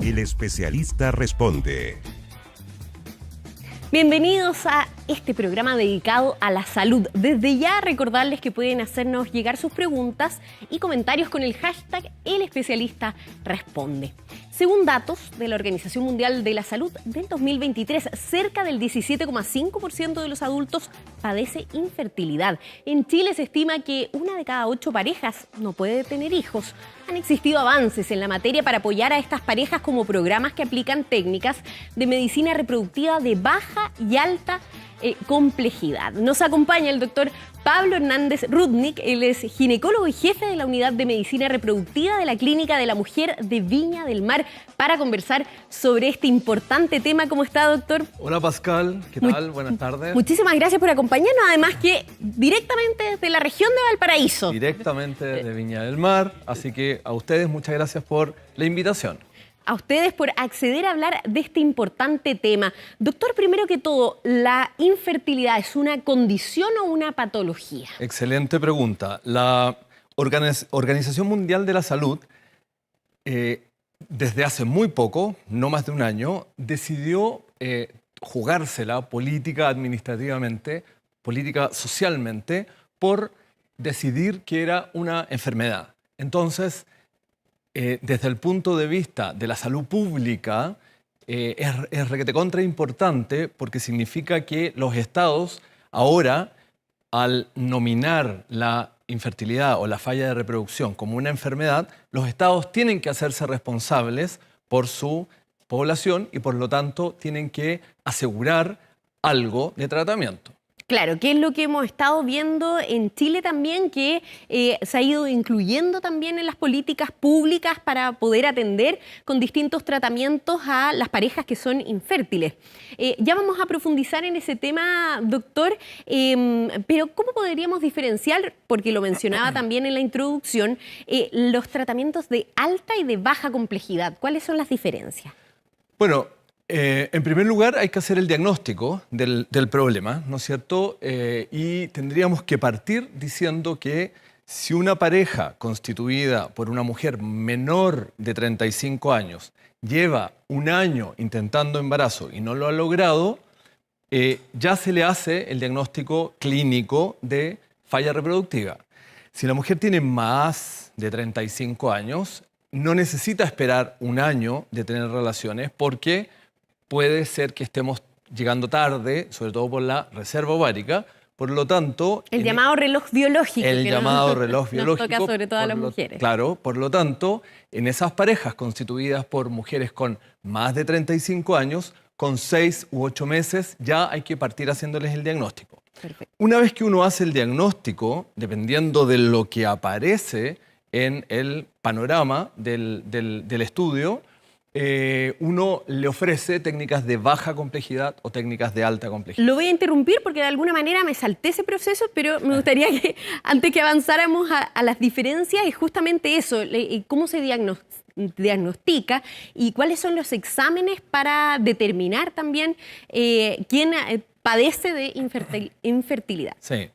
El especialista responde. Bienvenidos a este programa dedicado a la salud. Desde ya recordarles que pueden hacernos llegar sus preguntas y comentarios con el hashtag El Especialista Responde. Según datos de la Organización Mundial de la Salud del 2023, cerca del 17,5% de los adultos padece infertilidad. En Chile se estima que 1 de cada 8 parejas no puede tener hijos. Han existido avances en la materia para apoyar a estas parejas como programas que aplican técnicas de medicina reproductiva de baja y alta complejidad. Nos acompaña el doctor Pablo Hernández Rudnick. Él es ginecólogo y jefe de la Unidad de Medicina Reproductiva de la Clínica de la Mujer de Viña del Mar para conversar sobre este importante tema. ¿Cómo está, doctor? Hola, Pascal. ¿Qué tal? Buenas tardes. Muchísimas gracias por acompañarnos. Además que directamente desde la región de Valparaíso. Directamente de Viña del Mar. Así que a ustedes muchas gracias por la invitación. A ustedes por acceder a hablar de este importante tema. Doctor, primero que todo, ¿la infertilidad es una condición o una patología? Excelente pregunta. La Organización Mundial de la Salud, desde hace muy poco, no más de un año, decidió jugársela política administrativamente, política socialmente, por decidir que era una enfermedad. Entonces, desde el punto de vista de la salud pública, es requete contra importante porque significa que los estados ahora, al nominar la infertilidad o la falla de reproducción como una enfermedad, los estados tienen que hacerse responsables por su población y por lo tanto tienen que asegurar algo de tratamiento. Claro, que es lo que hemos estado viendo en Chile también, que se ha ido incluyendo también en las políticas públicas para poder atender con distintos tratamientos a las parejas que son infértiles. Ya vamos a profundizar en ese tema, doctor, pero ¿cómo podríamos diferenciar, porque lo mencionaba también en la introducción, los tratamientos de alta y de baja complejidad? ¿Cuáles son las diferencias? Bueno, en primer lugar, hay que hacer el diagnóstico del problema, ¿no es cierto? Y tendríamos que partir diciendo que si una pareja constituida por una mujer menor de 35 años lleva 1 año intentando embarazo y no lo ha logrado, ya se le hace el diagnóstico clínico de falla reproductiva. Si la mujer tiene más de 35 años, no necesita esperar 1 año de tener relaciones porque puede ser que estemos llegando tarde, sobre todo por la reserva ovárica. Por lo tanto... El llamado reloj biológico. El llamado reloj biológico. Nos toca sobre todo a las mujeres. Claro, por lo tanto, en esas parejas constituidas por mujeres con más de 35 años, con 6 u 8 meses, ya hay que partir haciéndoles el diagnóstico. Perfecto. Una vez que uno hace el diagnóstico, dependiendo de lo que aparece en el panorama del estudio, uno le ofrece técnicas de baja complejidad o técnicas de alta complejidad. Lo voy a interrumpir porque de alguna manera me salté ese proceso, pero me gustaría que antes que avanzáramos a las diferencias, es justamente eso, cómo se diagnostica y cuáles son los exámenes para determinar también quién padece de infertilidad. Sí.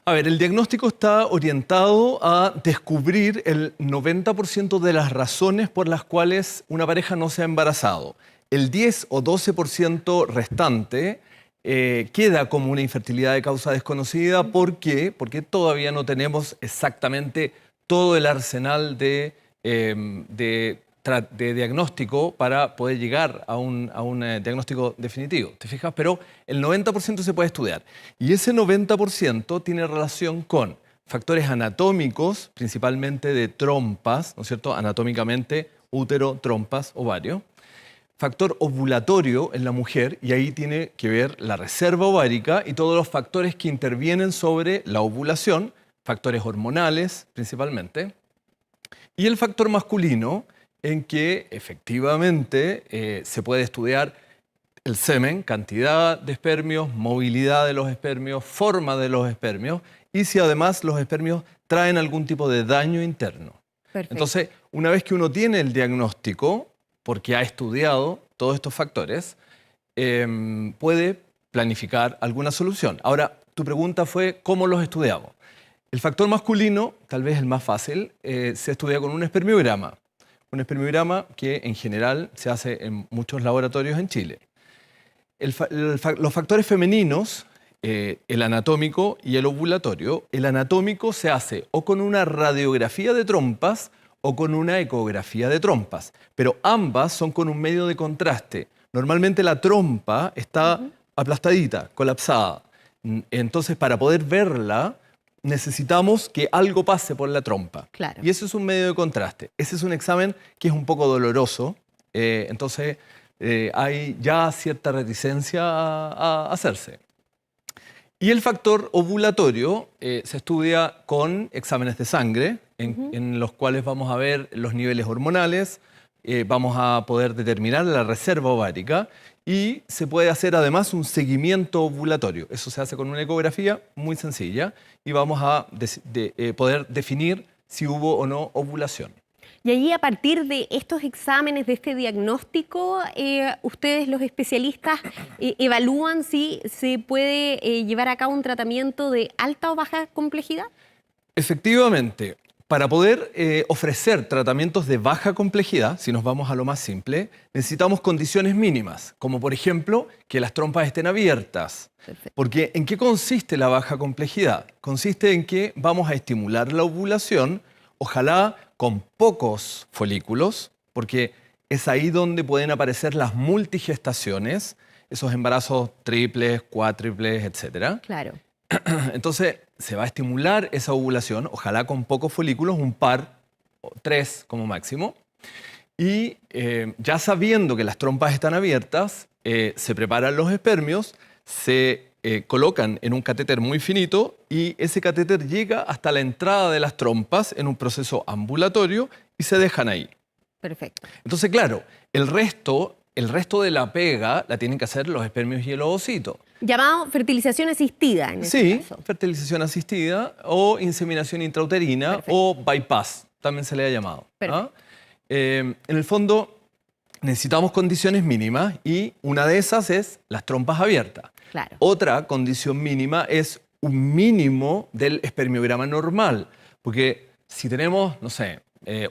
A ver, el diagnóstico está orientado a descubrir el 90% de las razones por las cuales una pareja no se ha embarazado. El 10 o 12% restante queda como una infertilidad de causa desconocida. ¿Por qué? Porque todavía no tenemos exactamente todo el arsenal de diagnóstico para poder llegar a un diagnóstico definitivo, ¿te fijas? Pero el 90% se puede estudiar. Y ese 90% tiene relación con factores anatómicos, principalmente de trompas, ¿no es cierto? Anatómicamente, útero, trompas, ovario. Factor ovulatorio en la mujer, y ahí tiene que ver la reserva ovárica y todos los factores que intervienen sobre la ovulación, factores hormonales principalmente. Y el factor masculino, en que efectivamente se puede estudiar el semen, cantidad de espermios, movilidad de los espermios, forma de los espermios y si además los espermios traen algún tipo de daño interno. Perfecto. Entonces, una vez que uno tiene el diagnóstico, porque ha estudiado todos estos factores, puede planificar alguna solución. Ahora, tu pregunta fue ¿cómo los estudiamos? El factor masculino, tal vez el más fácil, se estudia con un espermiograma. un espermiograma que en general se hace en muchos laboratorios en Chile. Los factores femeninos, el anatómico y el ovulatorio, el anatómico se hace o con una radiografía de trompas o con una ecografía de trompas, pero ambas son con un medio de contraste. Normalmente la trompa está aplastadita, colapsada. Entonces, para poder verla, necesitamos que algo pase por la trompa. Claro. Y ese es un medio de contraste. Ese es un examen que es un poco doloroso. Entonces, hay ya cierta reticencia a hacerse. Y el factor ovulatorio se estudia con exámenes de sangre, en los cuales vamos a ver los niveles hormonales, vamos a poder determinar la reserva ovárica y se puede hacer además un seguimiento ovulatorio. Eso se hace con una ecografía muy sencilla y vamos a poder definir si hubo o no ovulación. Y allí, a partir de estos exámenes, de este diagnóstico, ustedes, los especialistas, evalúan si se puede llevar a cabo un tratamiento de alta o baja complejidad. Efectivamente, para poder ofrecer tratamientos de baja complejidad, si nos vamos a lo más simple, necesitamos condiciones mínimas, como por ejemplo que las trompas estén abiertas. Perfecto. Porque ¿en qué consiste la baja complejidad? Consiste en que vamos a estimular la ovulación, ojalá con pocos folículos, porque es ahí donde pueden aparecer las multigestaciones, esos embarazos triples, cuádruples, etc. Claro. Entonces, se va a estimular esa ovulación, ojalá con pocos folículos, un par, o 3 como máximo. Y ya sabiendo que las trompas están abiertas, se preparan los espermios, se colocan en un catéter muy finito y ese catéter llega hasta la entrada de las trompas en un proceso ambulatorio y se dejan ahí. Perfecto. Entonces, claro, el resto de la pega la tienen que hacer los espermios y el ovocito. Llamado fertilización asistida, en este caso. Fertilización asistida o inseminación intrauterina. Perfecto. O bypass, también se le ha llamado. Perfecto. En el fondo, necesitamos condiciones mínimas y una de esas es las trompas abiertas. Claro. Otra condición mínima es un mínimo del espermiograma normal, porque si tenemos, no sé,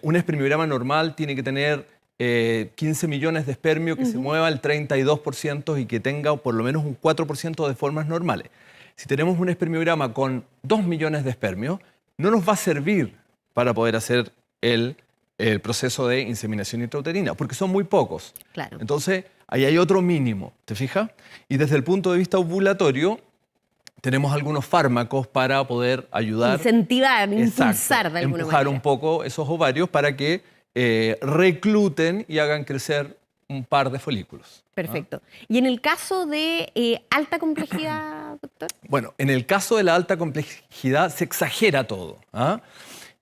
un espermiograma normal tiene que tener 15 millones de espermio que se mueva el 32% y que tenga por lo menos un 4% de formas normales. Si tenemos un espermiograma con 2 millones de espermios, no nos va a servir para poder hacer el proceso de inseminación intrauterina, porque son muy pocos. Claro. Entonces, ahí hay otro mínimo, ¿te fijas? Y desde el punto de vista ovulatorio, tenemos algunos fármacos para poder ayudar. Incentivar, impulsar Exacto, de alguna empujar manera. un poco esos ovarios para que recluten y hagan crecer un par de folículos. Perfecto. ¿Y en el caso de alta complejidad, doctor? Bueno, en el caso de la alta complejidad se exagera todo.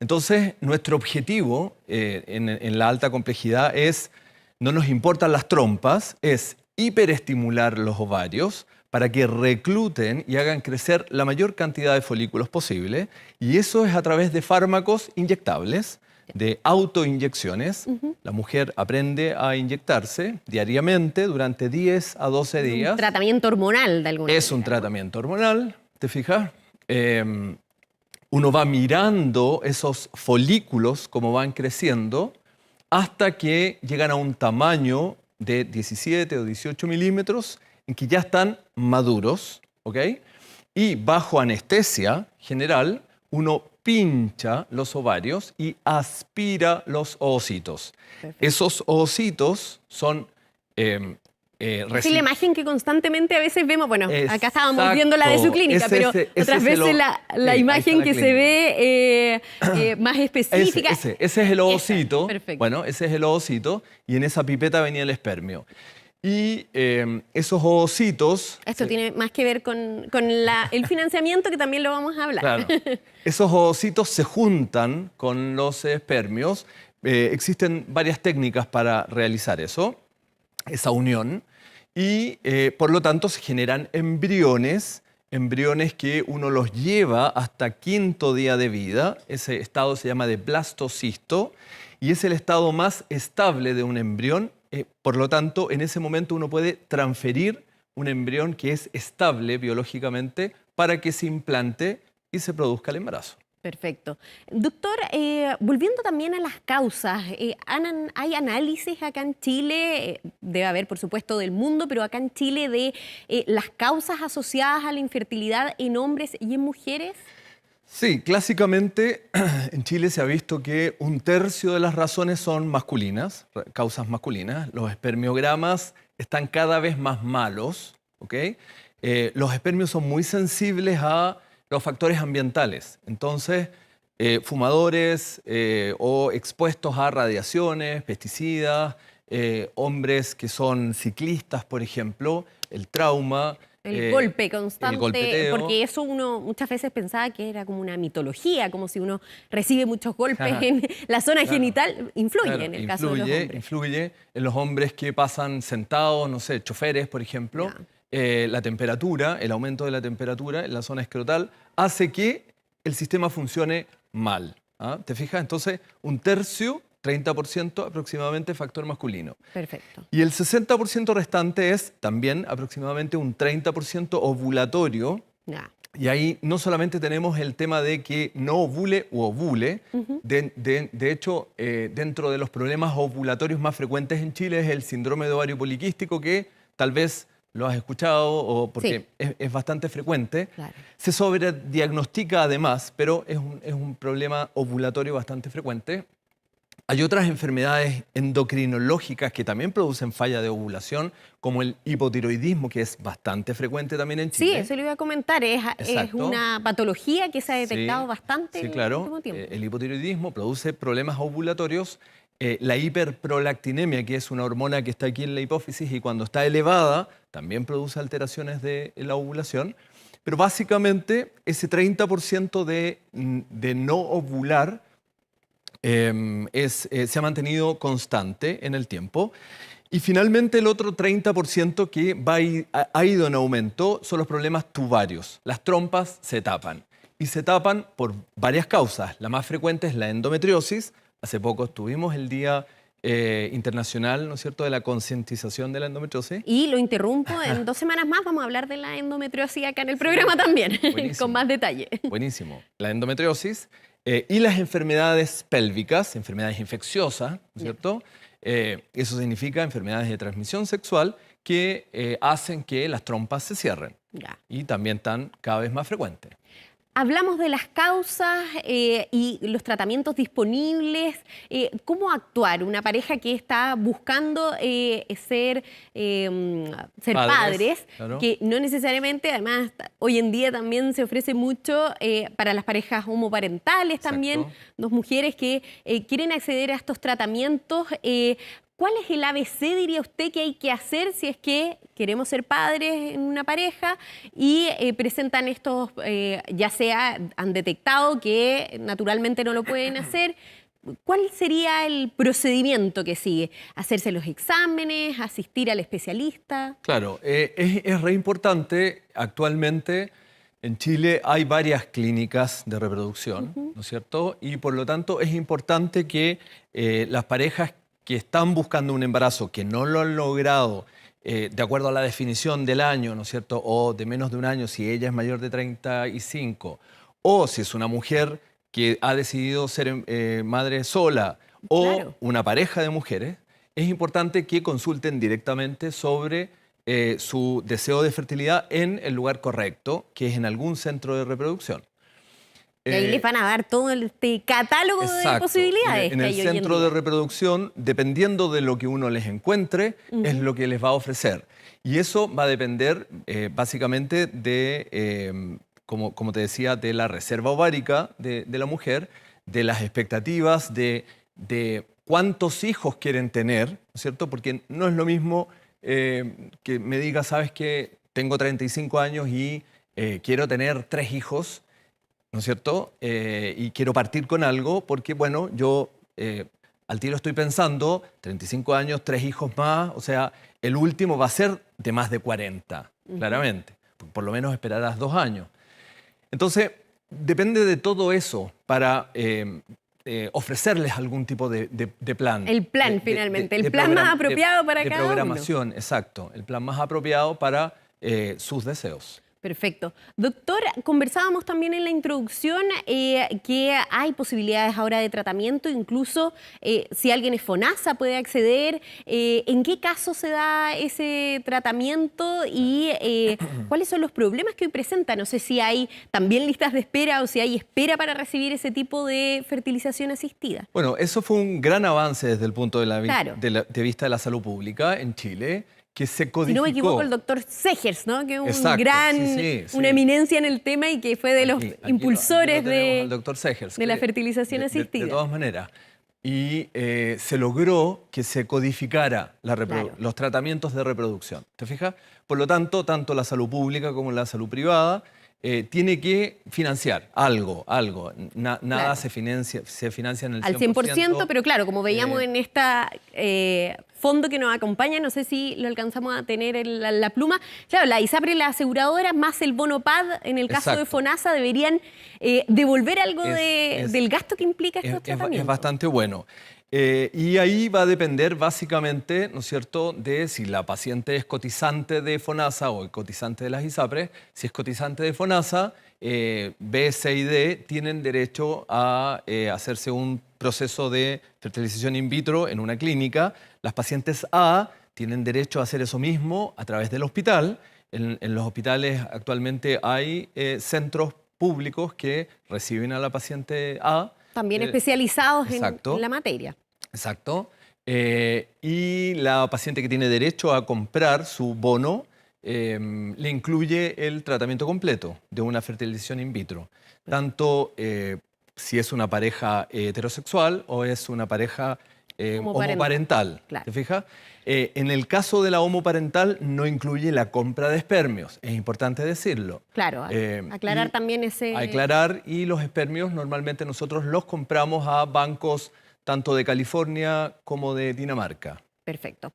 Entonces, nuestro objetivo en la alta complejidad es, no nos importan las trompas, es hiperestimular los ovarios para que recluten y hagan crecer la mayor cantidad de folículos posible. Y eso es a través de fármacos inyectables, de autoinyecciones. La mujer aprende a inyectarse diariamente durante 10 a 12 días. Un tratamiento hormonal de alguna manera. Es un tratamiento hormonal, ¿te fijas? Uno va mirando esos folículos como van creciendo hasta que llegan a un tamaño de 17 o 18 milímetros en que ya están maduros, ¿ok? Y bajo anestesia general, uno pincha los ovarios y aspira los ovocitos. Perfecto. Esos ovocitos son... Sí, la imagen que constantemente a veces vemos, bueno, acá estábamos viendo la de su clínica, pero otras veces la imagen que se ve más específica. Ese es el ovocito. Perfecto. Bueno, ese es el ovocito y en esa pipeta venía el espermio. Y esos ovocitos... Esto tiene más que ver con el financiamiento, que también lo vamos a hablar. Claro. Esos ovocitos se juntan con los espermios. Existen varias técnicas para realizar eso, esa unión. Y por lo tanto se generan embriones que uno los lleva hasta 5.º día de vida. Ese estado se llama de blastocisto y es el estado más estable de un embrión. Por lo tanto, en ese momento uno puede transferir un embrión que es estable biológicamente para que se implante y se produzca el embarazo. Perfecto. Doctor, volviendo también a las causas, ¿hay análisis acá en Chile? Debe haber, por supuesto, del mundo, pero acá en Chile de las causas asociadas a la infertilidad en hombres y en mujeres. Sí, clásicamente en Chile se ha visto que 1/3 de las razones son masculinas, causas masculinas. Los espermiogramas están cada vez más malos, ¿ok? Los espermios son muy sensibles a los factores ambientales. Entonces, fumadores o expuestos a radiaciones, pesticidas, hombres que son ciclistas, por ejemplo, el trauma. El golpe constante, el golpeteo. porque eso uno muchas veces pensaba que era como una mitología, como si uno recibe muchos golpes en la zona genital, influye en el caso de los hombres. Influye en los hombres que pasan sentados, no sé, choferes, por ejemplo. La temperatura, el aumento de la temperatura en la zona escrotal hace que el sistema funcione mal. ¿Ah? ¿Te fijas? Entonces, 1/3, 30% aproximadamente factor masculino. Perfecto. Y el 60% restante es también aproximadamente un 30% ovulatorio. Y ahí no solamente tenemos el tema de que no ovule u ovule, de hecho, dentro de los problemas ovulatorios más frecuentes en Chile es el síndrome de ovario poliquístico, que tal vez lo has escuchado o porque es bastante frecuente. Claro. Se sobrediagnostica además, pero es un problema ovulatorio bastante frecuente. Hay otras enfermedades endocrinológicas que también producen falla de ovulación, como el hipotiroidismo, que es bastante frecuente también en Chile. Sí, eso le iba a comentar. Es una patología que se ha detectado bastante sí, en claro. el último tiempo. El hipotiroidismo produce problemas ovulatorios. La hiperprolactinemia, que es una hormona que está aquí en la hipófisis y cuando está elevada, también produce alteraciones de la ovulación. Pero básicamente ese 30% de no ovular se ha mantenido constante en el tiempo. Y finalmente el otro 30% que ha ido en aumento son los problemas tubarios. Las trompas se tapan. Y se tapan por varias causas. La más frecuente es la endometriosis. Hace poco tuvimos el Día Internacional, ¿no es cierto?, de la concientización de la endometriosis. Y lo interrumpo, en 2 semanas más vamos a hablar de la endometriosis acá en el programa también, con más detalle. Buenísimo. La endometriosis y las enfermedades pélvicas, enfermedades infecciosas, ¿no es cierto? Eso significa enfermedades de transmisión sexual que hacen que las trompas se cierren. Y también están cada vez más frecuentes. Hablamos de las causas y los tratamientos disponibles. ¿Cómo actuar? Una pareja que está buscando ser padres, claro, que no necesariamente, además, hoy en día también se ofrece mucho para las parejas homoparentales también, exacto, 2 mujeres que quieren acceder a estos tratamientos. ¿Cuál es el ABC, diría usted, que hay que hacer si es que queremos ser padres en una pareja y presentan estos, ya sea han detectado que naturalmente no lo pueden hacer? ¿Cuál sería el procedimiento que sigue? ¿Hacerse los exámenes? ¿Asistir al especialista? Claro, es re importante. Actualmente en Chile hay varias clínicas de reproducción, ¿no es cierto? Y por lo tanto es importante que las parejas que están buscando un embarazo, que no lo han logrado de acuerdo a la definición del año, ¿no es cierto?, o de menos de un año si ella es mayor de 35, o si es una mujer que ha decidido ser madre sola, o claro, una pareja de mujeres, es importante que consulten directamente sobre su deseo de fertilidad en el lugar correcto, que es en algún centro de reproducción. Y ahí les van a dar todo este catálogo de posibilidades. En el centro de reproducción, dependiendo de lo que uno les encuentre, es lo que les va a ofrecer. Y eso va a depender básicamente de, como te decía, de la reserva ovárica de la mujer, de las expectativas, de cuántos hijos quieren tener, ¿no es cierto? Porque no es lo mismo que me diga, sabes que tengo 35 años y quiero tener 3 hijos, ¿no es cierto? Y quiero partir con algo porque, bueno, yo al tiro estoy pensando, 35 años, 3 hijos más, o sea, el último va a ser de más de 40, claramente. Por lo menos esperarás 2 años. Entonces, depende de todo eso para ofrecerles algún tipo de plan. El plan, finalmente, el plan más apropiado para cada uno. De programación, exacto. El plan más apropiado para sus deseos. Perfecto. Doctor, conversábamos también en la introducción que hay posibilidades ahora de tratamiento, incluso si alguien es FONASA puede acceder. ¿En qué caso se da ese tratamiento y cuáles son los problemas que hoy presenta? No sé si hay también listas de espera o si hay espera para recibir ese tipo de fertilización asistida. Bueno, eso fue un gran avance desde el punto Claro. de vista de la salud pública en Chile, que se codificó. Si no me equivoco, el doctor Segers, ¿no? Que es Exacto, una eminencia en el tema y que fue de los impulsores al doctor Segers, de la fertilización asistida. De todas maneras. Y se logró que se codificara los tratamientos de reproducción. ¿Te fijas? Por lo tanto, tanto la salud pública como la salud privada tiene que financiar algo. Nada se financia en el 100%. Al 100%, pero claro, como veíamos en esta fondo que nos acompaña, no sé si lo alcanzamos a tener en la pluma. Claro, la ISAPRE y la aseguradora, más el bono PAD, en el caso de FONASA, deberían devolver algo del gasto que implica estos tratamientos. Es bastante bueno. Y ahí va a depender básicamente, ¿no es cierto?, de si la paciente es cotizante de FONASA o cotizante de las ISAPRES. Si es cotizante de FONASA, B, C y D tienen derecho a hacerse un proceso de fertilización in vitro en una clínica. Las pacientes A tienen derecho a hacer eso mismo a través del hospital. En los hospitales actualmente hay centros públicos que reciben a la paciente A. También especializados en la materia. Exacto. Y la paciente que tiene derecho a comprar su bono le incluye el tratamiento completo de una fertilización in vitro. Tanto si es una pareja heterosexual o es una pareja homoparental. Claro. ¿Te fijas? En el caso de la homoparental no incluye la compra de espermios. Es importante decirlo. Claro, aclarar también ese... Aclarar, y los espermios normalmente nosotros los compramos a bancos tanto de California como de Dinamarca. Perfecto.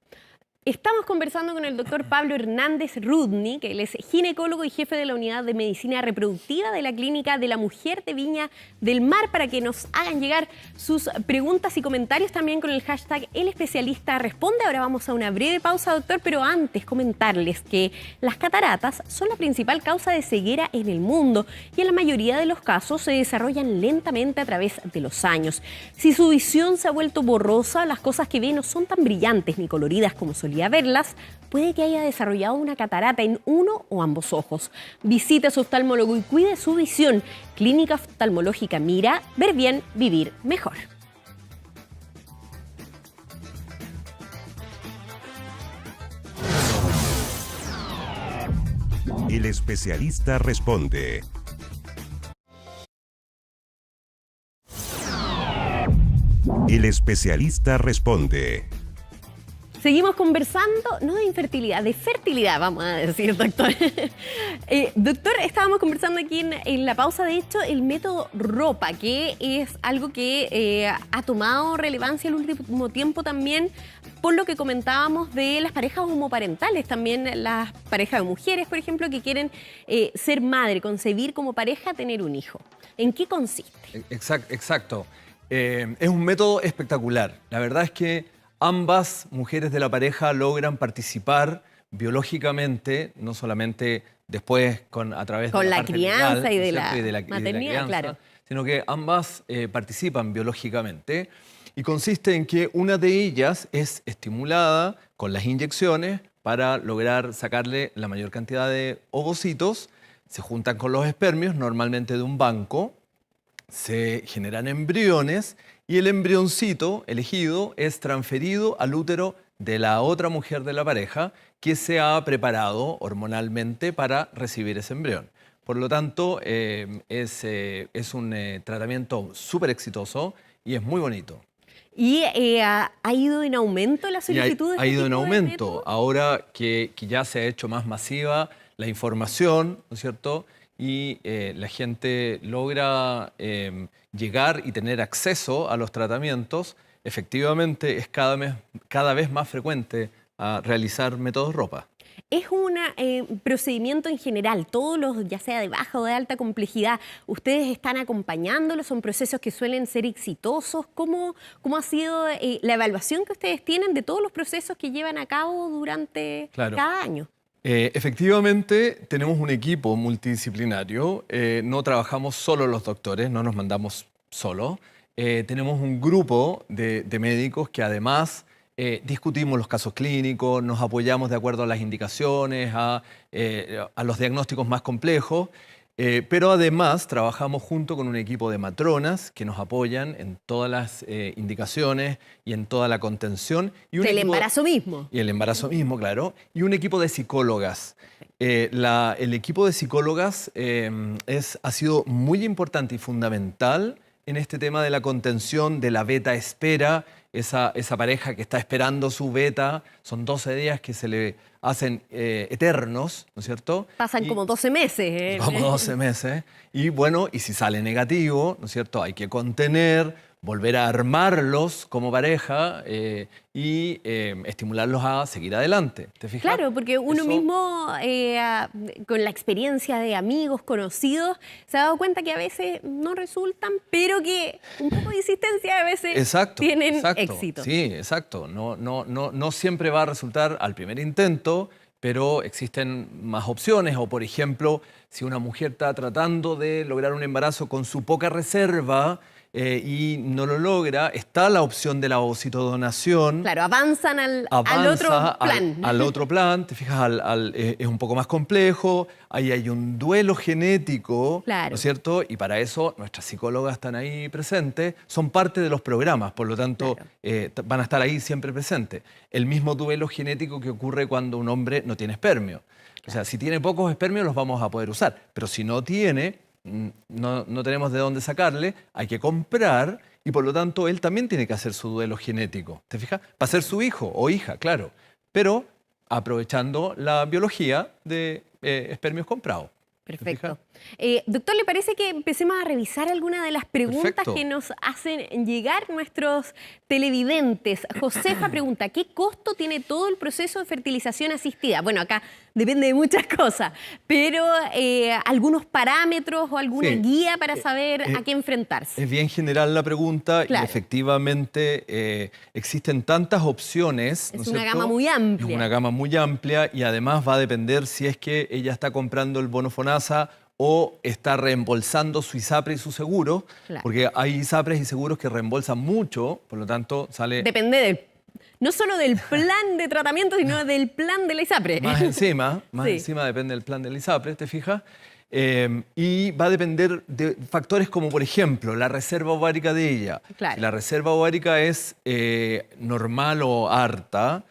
Estamos conversando con el doctor Pablo Hernández Rudni, que él es ginecólogo y jefe de la Unidad de Medicina Reproductiva de la Clínica de la Mujer de Viña del Mar, para que nos hagan llegar sus preguntas y comentarios también con el hashtag El Especialista Responde. Ahora vamos a una breve pausa, doctor, pero antes comentarles que las cataratas son la principal causa de ceguera en el mundo y en la mayoría de los casos se desarrollan lentamente a través de los años. Si su visión se ha vuelto borrosa, las cosas que ve no son tan brillantes ni coloridas como solía verlas, puede que haya desarrollado una catarata en uno o ambos ojos. Visite a su oftalmólogo y cuide su visión. Clínica Oftalmológica Mira, ver bien, vivir mejor. El especialista responde. El especialista responde. Seguimos conversando, no de infertilidad, de fertilidad, vamos a decir, doctor. Doctor, estábamos conversando aquí en la pausa, de hecho, el método ROPA, que es algo que ha tomado relevancia el último tiempo también, por lo que comentábamos de las parejas homoparentales, también las parejas de mujeres, por ejemplo, que quieren ser madre, concebir como pareja, tener un hijo. ¿En qué consiste? Exacto. Es un método espectacular. La verdad es que ambas mujeres de la pareja logran participar biológicamente, no solamente después a través de la crianza legal, y de la maternidad, crianza, claro, sino que ambas participan biológicamente, y consiste en que una de ellas es estimulada con las inyecciones para lograr sacarle la mayor cantidad de ovocitos. Se juntan con los espermios, normalmente de un banco, se generan embriones y el embrioncito elegido es transferido al útero de la otra mujer de la pareja, que se ha preparado hormonalmente para recibir ese embrión. Por lo tanto, es un tratamiento súper exitoso y es muy bonito. ¿Y ha ido en aumento la solicitud? Ha ido en aumento. Ahora que ya se ha hecho más masiva la información, ¿no es cierto?, y la gente logra llegar y tener acceso a los tratamientos, efectivamente es cada vez más frecuente realizar métodos ROPA. Es un procedimiento en general, todos los, ya sea de baja o de alta complejidad, ¿ustedes están acompañándolos? ¿Son procesos que suelen ser exitosos? ¿Cómo ha sido la evaluación que ustedes tienen de todos los procesos que llevan a cabo durante cada año? Efectivamente, tenemos un equipo multidisciplinario. No trabajamos solo los doctores, no nos mandamos solo. Tenemos un grupo de médicos que además discutimos los casos clínicos, nos apoyamos de acuerdo a las indicaciones, a los diagnósticos más complejos. Pero además trabajamos junto con un equipo de matronas que nos apoyan en todas las indicaciones y en toda la contención. Y El embarazo mismo. Y el embarazo mismo, claro. Y un equipo de psicólogas. El equipo de psicólogas ha sido muy importante y fundamental en este tema de la contención de la beta espera, esa pareja que está esperando su beta. Son 12 días que se le hacen eternos, ¿no es cierto? Pasan como 12 meses. Como 12 meses. Y bueno, y si sale negativo, ¿no es cierto? Hay que contener, volver a armarlos como pareja y estimularlos a seguir adelante. ¿Te fijas? Claro, porque uno Eso- mismo, con la experiencia de amigos, conocidos, se ha dado cuenta que a veces no resultan, pero que un poco de insistencia a veces Exacto, tienen exacto. éxito. Sí, exacto. No siempre va a resultar al primer intento, pero existen más opciones. O, por ejemplo, si una mujer está tratando de lograr un embarazo con su poca reserva y no lo logra, está la opción de la ovocitodonación. Claro, avanzan al Avanza otro plan. al otro plan, te fijas, es un poco más complejo, ahí hay un duelo genético, Claro. ¿no es cierto? Y para eso nuestras psicólogas están ahí presentes, son parte de los programas, por lo tanto Claro. van a estar ahí siempre presentes. El mismo duelo genético que ocurre cuando un hombre no tiene espermio. O sea, si tiene pocos espermios los vamos a poder usar, pero si no tiene, no tenemos de dónde sacarle, hay que comprar y por lo tanto él también tiene que hacer su duelo genético. ¿Te fijas? Para ser su hijo o hija, claro, pero aprovechando la biología de espermios comprados. ¿Te Perfecto. fijas? Doctor, ¿le parece que empecemos a revisar algunas de las preguntas Perfecto. que nos hacen llegar nuestros televidentes? Josefa pregunta, ¿qué costo tiene todo el proceso de fertilización asistida? Bueno, acá depende de muchas cosas, pero algunos parámetros o alguna Sí. guía para saber a qué enfrentarse. Es bien general la pregunta Claro. y efectivamente existen tantas opciones. ¿no Es una cierto? gama muy amplia. Es una gama muy amplia y además va a depender si es que ella está comprando el bono FONASA o está reembolsando su ISAPRE y su seguro, Claro. porque hay ISAPRES y seguros que reembolsan mucho, por lo tanto sale Depende no solo del plan de tratamiento, sino del plan de la ISAPRE. más encima, Sí. depende del plan del ISAPRE, ¿te fijas? Y va a depender de factores como, por ejemplo, la reserva ovárica de ella. Claro. Si la reserva ovárica es normal o harta,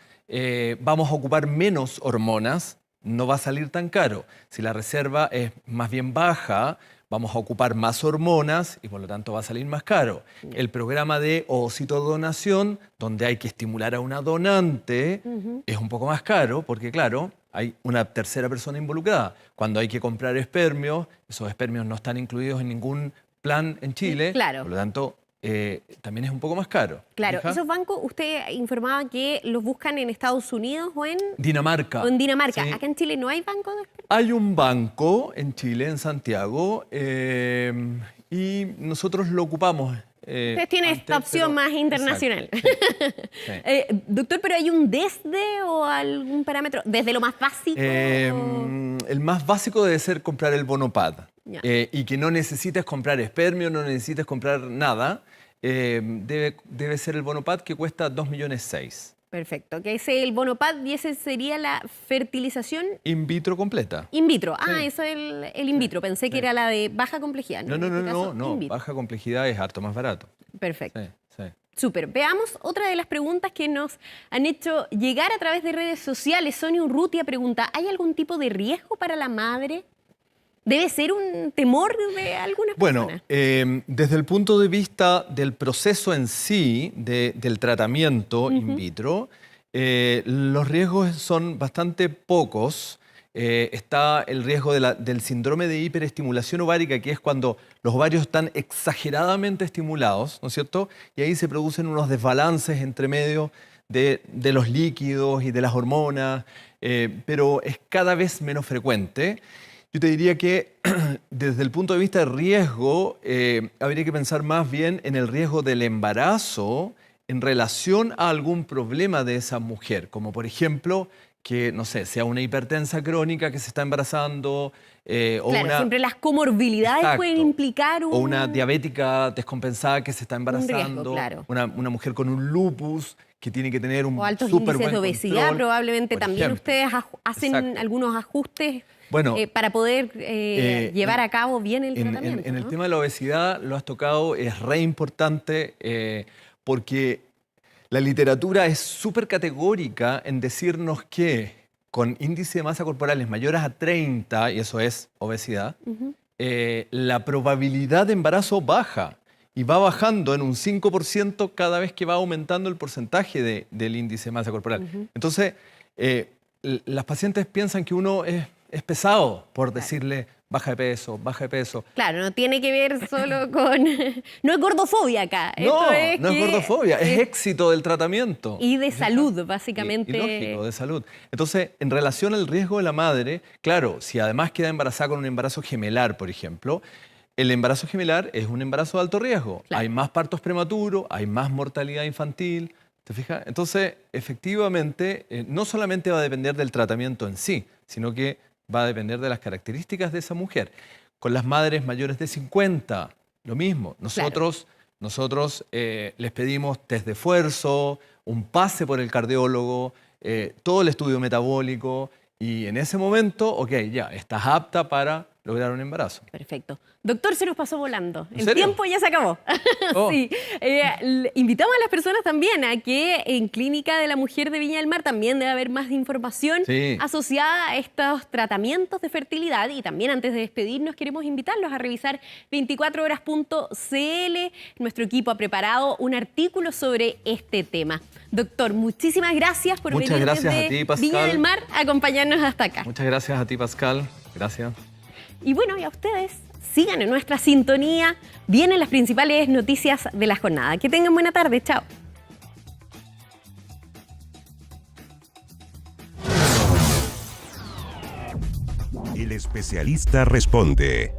vamos a ocupar menos hormonas, no va a salir tan caro. Si la reserva es más bien baja, vamos a ocupar más hormonas y por lo tanto va a salir más caro. El programa de ovocitodonación, donde hay que estimular a una donante, es un poco más caro porque, claro, hay una tercera persona involucrada. Cuando hay que comprar espermios, esos espermios no están incluidos en ningún plan en Chile. Claro. Por lo tanto, también es un poco más caro. Claro, ¿Fija? esos bancos, usted informaba que los buscan en Estados Unidos o en Dinamarca. Dinamarca. Sí. Acá en Chile no hay banco de Hay un banco en Chile, en Santiago, y nosotros lo ocupamos. Ustedes tienen esta antes, opción pero- más internacional. Exacto, sí. Doctor, ¿pero hay un desde o algún parámetro? ¿Desde lo más básico? El más básico debe ser comprar el bonopad. Ya. Y que no necesites comprar espermio, no necesites comprar nada. Debe ser el bonopad que cuesta 2,6 millones. Perfecto, que ese es el bonopad y ese sería la fertilización In vitro completa. in vitro. Ah, Sí. eso es el in vitro. Pensé que era la de baja complejidad. No, En este caso, no. in vitro. Baja complejidad es harto más barato. Perfecto. Sí, sí. Súper. Veamos otra de las preguntas que nos han hecho llegar a través de redes sociales. Sonia Urrutia pregunta, ¿hay algún tipo de riesgo para la madre? ¿Debe ser un temor de algunas Bueno, personas? desde el punto de vista del proceso en sí, del tratamiento in vitro, los riesgos son bastante pocos. Está el riesgo del síndrome de hiperestimulación ovárica, que es cuando los ovarios están exageradamente estimulados, ¿no es cierto? Y ahí se producen unos desbalances entre medio de los líquidos y de las hormonas, pero es cada vez menos frecuente. Yo te diría que desde el punto de vista de riesgo, habría que pensar más bien en el riesgo del embarazo en relación a algún problema de esa mujer, como por ejemplo que, no sé, sea una hipertensa crónica que se está embarazando, o Claro, una... siempre las comorbilidades Exacto. pueden implicar O una diabética descompensada que se está embarazando, riesgo, claro. una mujer con un lupus que tiene que tener un o altos súper índices buen de obesidad. control, Probablemente por también ejemplo. ustedes hacen Exacto. algunos ajustes Bueno, para poder llevar a cabo bien el En tratamiento. el ¿no? tema de la obesidad lo has tocado, es re importante porque la literatura es súper categórica en decirnos que con índice de masa corporales mayores a 30, y eso es obesidad, Ujú. la probabilidad de embarazo baja y va bajando en un 5% cada vez que va aumentando el porcentaje del índice de masa corporal. Ujú. Entonces, las pacientes piensan que uno es pesado por decirle baja de peso, baja de peso. Claro, no tiene que ver solo con... No es gordofobia acá. No, Esto no es que gordofobia, es éxito del tratamiento. Y de salud, básicamente. Y lógico, de salud. Entonces, en relación al riesgo de la madre, claro, si además queda embarazada con un embarazo gemelar, por ejemplo, el embarazo gemelar es un embarazo de alto riesgo. Claro. Hay más partos prematuros, hay más mortalidad infantil. ¿Te fijas? Entonces, efectivamente, no solamente va a depender del tratamiento en sí, sino que va a depender de las características de esa mujer. Con las madres mayores de 50, lo mismo. Nosotros les pedimos test de esfuerzo, un pase por el cardiólogo, todo el estudio metabólico, y en ese momento, ok, ya, estás apta para lograr un embarazo. Perfecto. Doctor, se nos pasó volando. ¿En El serio? tiempo ya se acabó. Oh. Sí. Invitamos a las personas también a que en Clínica de la Mujer de Viña del Mar también debe haber más información Sí. asociada a estos tratamientos de fertilidad. Y también antes de despedirnos queremos invitarlos a revisar 24horas.cl. Nuestro equipo ha preparado un artículo sobre este tema. Doctor, muchísimas gracias por Muchas venir gracias desde a ti, Pascal. Viña del Mar a acompañarnos hasta acá. Muchas gracias a ti, Pascal. Gracias. Y bueno, y a ustedes, sigan en nuestra sintonía. Vienen las principales noticias de la jornada. Que tengan buena tarde. Chao. El especialista responde.